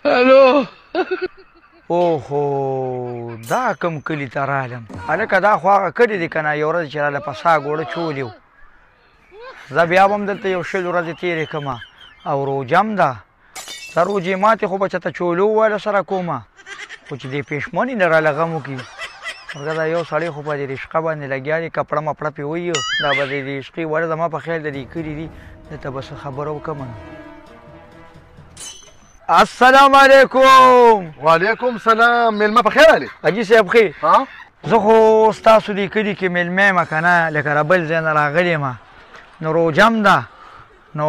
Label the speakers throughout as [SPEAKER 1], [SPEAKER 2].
[SPEAKER 1] الو
[SPEAKER 2] اوهو دا کوم کلي ته رالم هلکه دا خو هغه کلي دی که نه یو ورځ چې راله په سا ګوړه چولي وو زه بیا به هم دلته یو 20 ورځې تېرې کړمه او روجم ده دا روجې ماتې خو به چېته چولو وویله سره کومه خو چې دې پېشمنې نه راله غم وکړي ورګه دا یو سړی خو په دې رشقه باندې لګیا دی کپړه مپړه پې ویو دا به د دې رشقې وړه زما په خیال د دې کلي دي دلته به څه خبره وکړم السلام علیکم.
[SPEAKER 3] وعلیکم سلام. میلمه په خیر علي؟
[SPEAKER 2] حاجي صاحب ښې
[SPEAKER 3] ها
[SPEAKER 2] زه خو ستاسو دې کلي کې میلمه یم که نه لکه را بل ځای نه راغلی یم نو روجم ده نو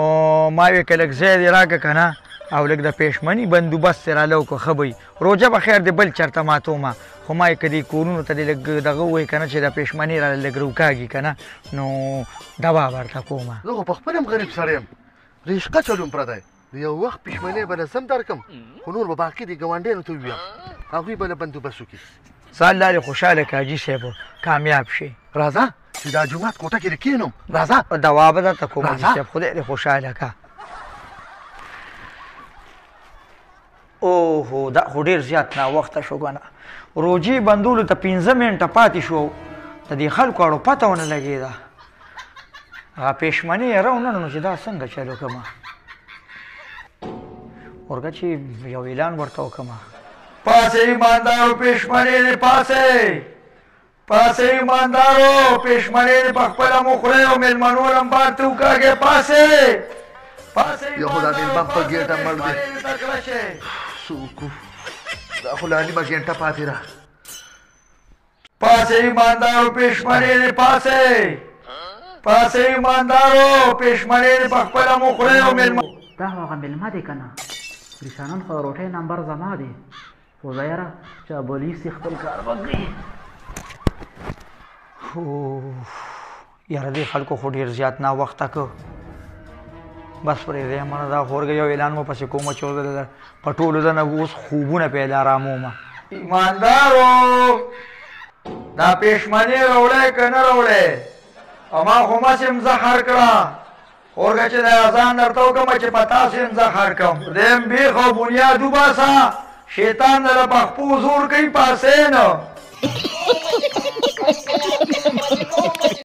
[SPEAKER 2] ما وې که لږ ځای دې راکړه که نه او لږ د پېشمني بندوبست یې راله وکړو ښه به وي روژه به خیر دې بل چېرته ماتومه خو ما یې که دې کورونو ته دې لږ دغه ووایي که نه چې د پېشمني راله لږ روکاږي که نه نو دوا به ورته کومه.
[SPEAKER 3] زه خو پخپله هم غریب سړی یم رشقه چلوم پردی د یو وخت پېشمنۍ به لسم درکړم خو نور به باقي دي ګاونډیانو ته ووایم هغوی به له بندوبست وکړي.
[SPEAKER 2] زه الله دې خوشحاله کړه حاجي صاحب کامیاب شي.
[SPEAKER 3] راځه چې دا جومات کوټه کې دې کښېنم راځه
[SPEAKER 2] دوا به درته کوم حاجي صاحب خدای دې خوشحاله کړه. اوهو دا خو ډېر زیات ناوخته شو که نه روجې بندولو ته 15 منټه پاتې شو د دې خلکو اړو پته ونه لګېده هغه پېشمني یې راونه نو چې دا څنګه چلو کړمه ورګه چې یو اعلان ورته وکړمه پاسې ایماندارو پېشمنې دې پاسې ایماندارو پېشمنې دې په خپله مو خورئ او مېلمنو لمبار ته وکاږئ پاسې
[SPEAKER 3] یو خو دا مېلمه په ګېټه مړ دی څوک دا خو لا نیمه ګنټه پاتې ده.
[SPEAKER 2] پاسې ایماندارو پېشمنې دې پاسې ایماندارو پېشمنې دې په خپله مو خورئ او مېلمه
[SPEAKER 4] دا هغه مېلمه دی که نه پریشانان خو د روټۍ نمبر زما دی خو زه یاره چې ابولیس یې خپل کار به کوي.
[SPEAKER 2] یاره دې خلکو خو ډېر زیات ناوخته که بس پرېږدی منه دا خو ورګه یو اعلان مو پسې کومه چې اوس په ټولو زه نه اوس خوبونه پیدا رامومه. ایماندارو دا پېشمني راوړی که نه راوړی او ما خو مسې م زهر کړه ورګه چې د اذان درته وکړمه چې په تاسې م زهر کړم خدای م بیخ او بنیاد وباسه شیطان دله په خپو زور کوي پاسې نه